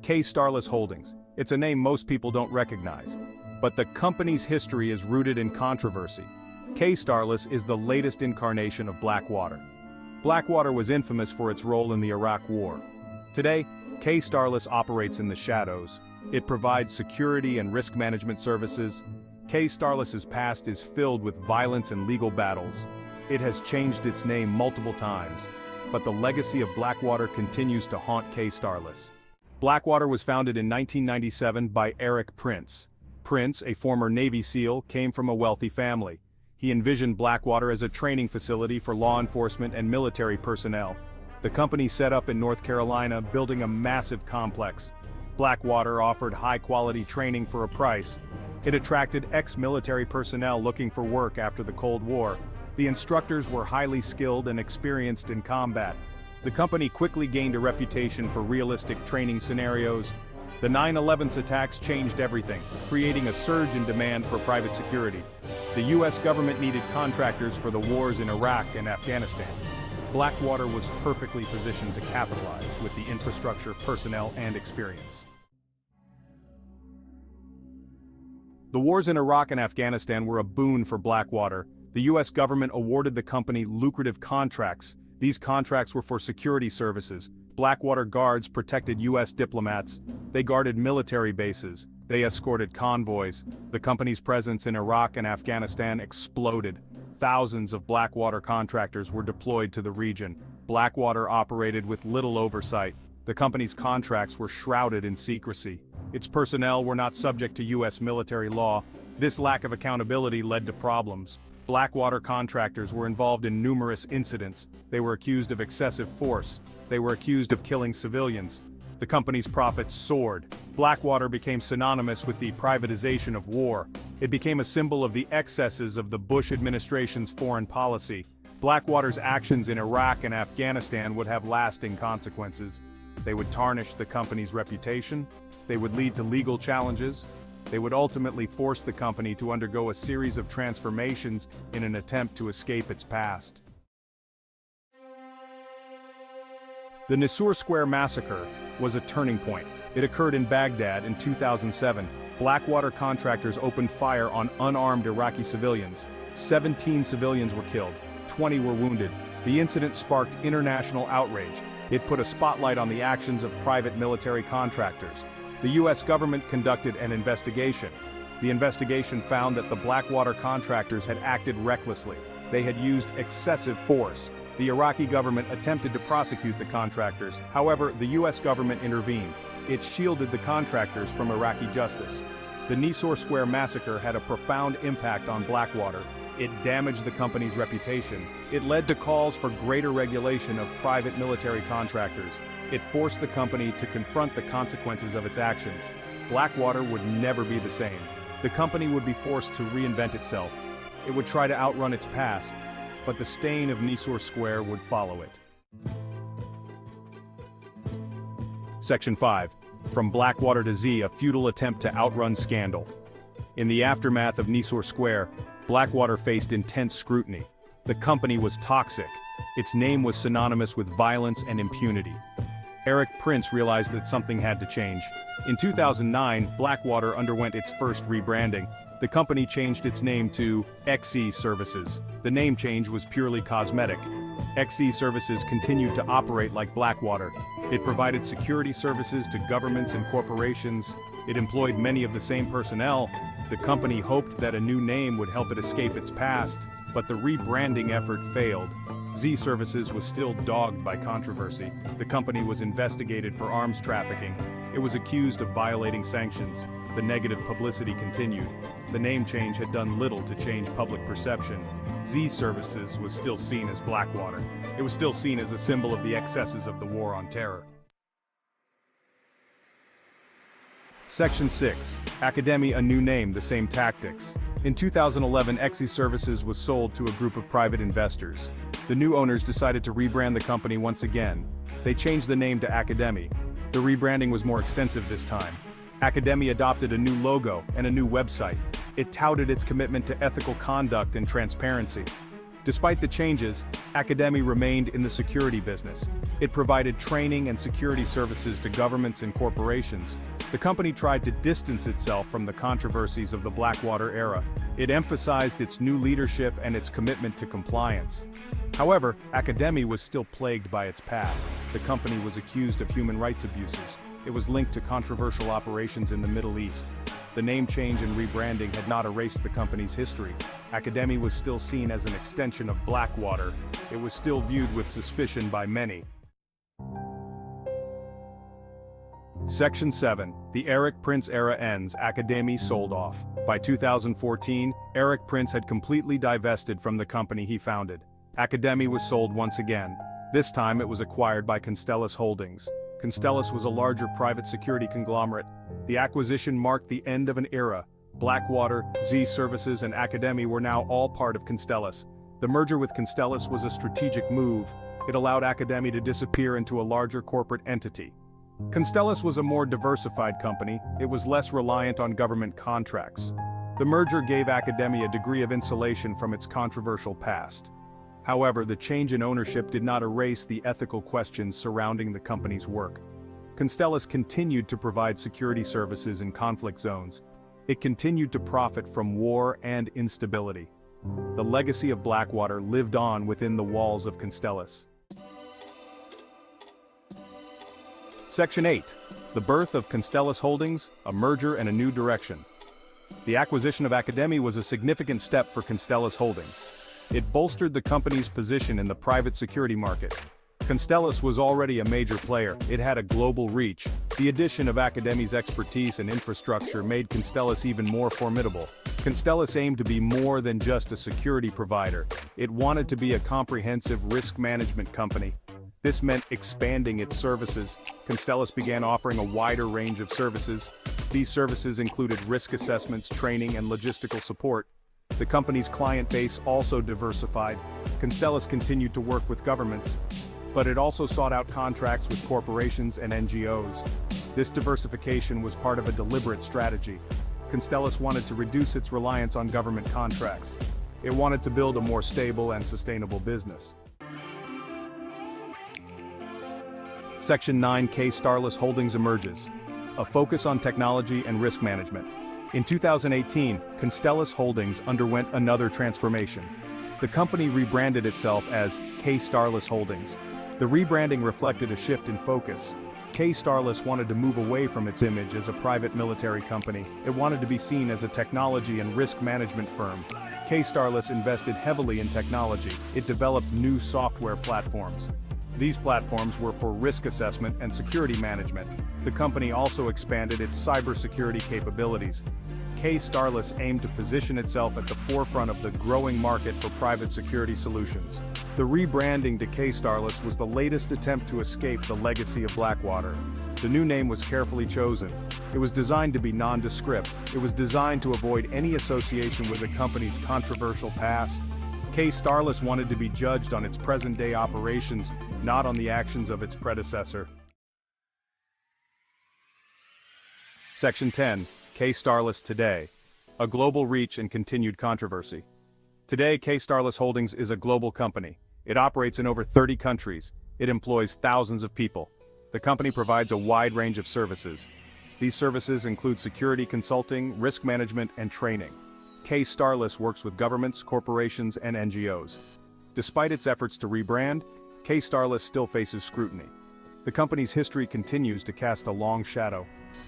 K-Starless Holdings. It's a name most people don't recognize. But the company's history is rooted in controversy. K-Starless is the latest incarnation of Blackwater. Blackwater was infamous for its role in the Iraq War. Today, K-Starless operates in the shadows. It provides security and risk management services. K-Starless's past is filled with violence and legal battles. It has changed its name multiple times, but the legacy of Blackwater continues to haunt K-Starless. Blackwater was founded in 1997 by Erik Prince. Prince, a former Navy SEAL, came from a wealthy family. He envisioned Blackwater as a training facility for law enforcement and military personnel. The company set up in North Carolina, building a massive complex. Blackwater offered high-quality training for a price. It attracted ex-military personnel looking for work after the Cold War. The instructors were highly skilled and experienced in combat. The company quickly gained a reputation for realistic training scenarios. The 9/11 attacks changed everything, creating a surge in demand for private security. The US government needed contractors for the wars in Iraq and Afghanistan. Blackwater was perfectly positioned to capitalize with the infrastructure, personnel, and experience. The wars in Iraq and Afghanistan were a boon for Blackwater. The US government awarded the company lucrative contracts. These contracts were for security services. Blackwater guards protected US diplomats. They guarded military bases. They escorted convoys. The company's presence in Iraq and Afghanistan exploded. Thousands of Blackwater contractors were deployed to the region. Blackwater operated with little oversight. The company's contracts were shrouded in secrecy. Its personnel were not subject to US military law. This lack of accountability led to problems. Blackwater contractors were involved in numerous incidents. They were accused of excessive force. They were accused of killing civilians. The company's profits soared. Blackwater became synonymous with the privatization of war. It became a symbol of the excesses of the Bush administration's foreign policy. Blackwater's actions in Iraq and Afghanistan would have lasting consequences. They would tarnish the company's reputation. They would lead to legal challenges. They would ultimately force the company to undergo a series of transformations in an attempt to escape its past. The Nisour Square massacre was a turning point. It occurred in Baghdad in 2007. Blackwater contractors opened fire on unarmed Iraqi civilians. 17 civilians were killed, 20 were wounded. The incident sparked international outrage. It put a spotlight on the actions of private military contractors. The US government conducted an investigation. The investigation found that the Blackwater contractors had acted recklessly. They had used excessive force. The Iraqi government attempted to prosecute the contractors. However, the US government intervened. It shielded the contractors from Iraqi justice. The Nisour Square massacre had a profound impact on Blackwater. It damaged the company's reputation. It led to calls for greater regulation of private military contractors. It forced the company to confront the consequences of its actions. Blackwater would never be the same. The company would be forced to reinvent itself. It would try to outrun its past, but the stain of Nisour Square would follow it. Section 5. From Blackwater to Z, a futile attempt to outrun scandal. In the aftermath of Nisour Square, Blackwater faced intense scrutiny. The company was toxic. Its name was synonymous with violence and impunity. Erik Prince realized that something had to change. In 2009, Blackwater underwent its first rebranding. The company changed its name to XE Services. The name change was purely cosmetic. XE Services continued to operate like Blackwater. It provided security services to governments and corporations. It employed many of the same personnel. The company hoped that a new name would help it escape its past, but the rebranding effort failed. Z Services was still dogged by controversy. The company was investigated for arms trafficking. It was accused of violating sanctions. The negative publicity continued. The name change had done little to change public perception. Z Services was still seen as Blackwater. It was still seen as a symbol of the excesses of the War on Terror. Section 6. Academy, a new name, the same tactics. In 2011, XE Services was sold to a group of private investors. The new owners decided to rebrand the company once again. They changed the name to Academy. The rebranding was more extensive this time. Academy adopted a new logo and a new website. It touted its commitment to ethical conduct and transparency. Despite the changes, Academy remained in the security business. It provided training and security services to governments and corporations. The company tried to distance itself from the controversies of the Blackwater era. It emphasized its new leadership and its commitment to compliance. However, Academy was still plagued by its past. The company was accused of human rights abuses. It was linked to controversial operations in the Middle East. The name change and rebranding had not erased the company's history. Academy was still seen as an extension of Blackwater. It was still viewed with suspicion by many. Section 7. The Erik Prince era ends. Academy sold off. By 2014, Erik Prince had completely divested from the company he founded. Academy was sold once again. This time it was acquired by Constellus Holdings. Constellus was a larger private security conglomerate. The acquisition marked the end of an era. Blackwater, Z Services and Academy were now all part of Constellus. The merger with Constellus was a strategic move. It allowed Academy to disappear into a larger corporate entity. Constellus was a more diversified company. It was less reliant on government contracts. The merger gave Academy a degree of insulation from its controversial past. However, the change in ownership did not erase the ethical questions surrounding the company's work. Constellus continued to provide security services in conflict zones. It continued to profit from war and instability. The legacy of Blackwater lived on within the walls of Constellus. Section 8. The birth of Constellus Holdings, a merger and a new direction. The acquisition of Academy was a significant step for Constellus Holdings. It bolstered the company's position in the private security market. Constellus was already a major player. It had a global reach. The addition of Academy's expertise and infrastructure made Constellus even more formidable. Constellus aimed to be more than just a security provider. It wanted to be a comprehensive risk management company. This meant expanding its services. Constellus began offering a wider range of services. These services included risk assessments, training, and logistical support. The company's client base also diversified. Constellus continued to work with governments, but it also sought out contracts with corporations and NGOs. This diversification was part of a deliberate strategy. Constellus wanted to reduce its reliance on government contracts. It wanted to build a more stable and sustainable business. Section 9. K-Starless Holdings emerges. A focus on technology and risk management. In 2018, Constellus Holdings underwent another transformation. The company rebranded itself as K-Starless Holdings. The rebranding reflected a shift in focus. K-Starless wanted to move away from its image as a private military company. It wanted to be seen as a technology and risk management firm. K-Starless invested heavily in technology. It developed new software platforms. These platforms were for risk assessment and security management. The company also expanded its cybersecurity capabilities. K-Starless aimed to position itself at the forefront of the growing market for private security solutions. The rebranding to K-Starless was the latest attempt to escape the legacy of Blackwater. The new name was carefully chosen. It was designed to be nondescript. It was designed to avoid any association with the company's controversial past. K-Starless wanted to be judged on its present-day operations, not on the actions of its predecessor. Section 10. K-Starless today. A global reach and continued controversy. Today, K-Starless Holdings is a global company. It operates in over 30 countries. It employs thousands of people. The company provides a wide range of services. These services include security consulting, risk management, and training. K-Starless works with governments, corporations, and NGOs. Despite its efforts to rebrand, K-Starless still faces scrutiny. The company's history continues to cast a long shadow.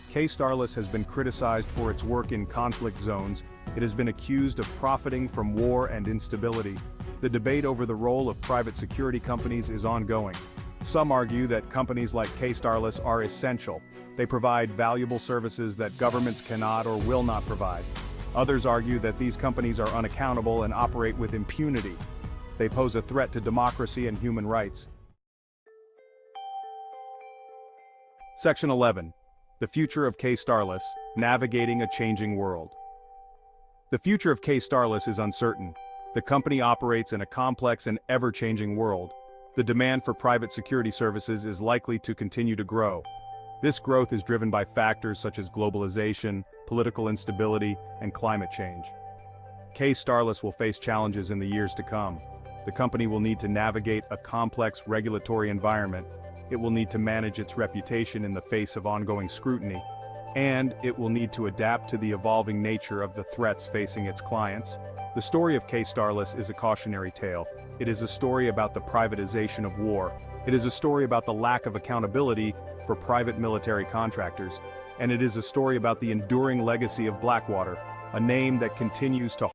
K-Starless has been criticized for its work in conflict zones. It has been accused of profiting from war and instability. The debate over the role of private security companies is ongoing. Some argue that companies like K-Starless are essential. They provide valuable services that governments cannot or will not provide. Others argue that these companies are unaccountable and operate with impunity. They pose a threat to democracy and human rights. Section 11. The future of K-Starless, navigating a changing world. The future of K-Starless is uncertain. The company operates in a complex and ever-changing world. The demand for private security services is likely to continue to grow. This growth is driven by factors such as globalization, political instability, and climate change. K-Starless will face challenges in the years to come. The company will need to navigate a complex regulatory environment, it will need to manage its reputation in the face of ongoing scrutiny, and it will need to adapt to the evolving nature of the threats facing its clients. The story of K-Starless is a cautionary tale. It is a story about the privatization of war. It is a story about the lack of accountability for private military contractors. And it is a story about the enduring legacy of Blackwater, a name that continues to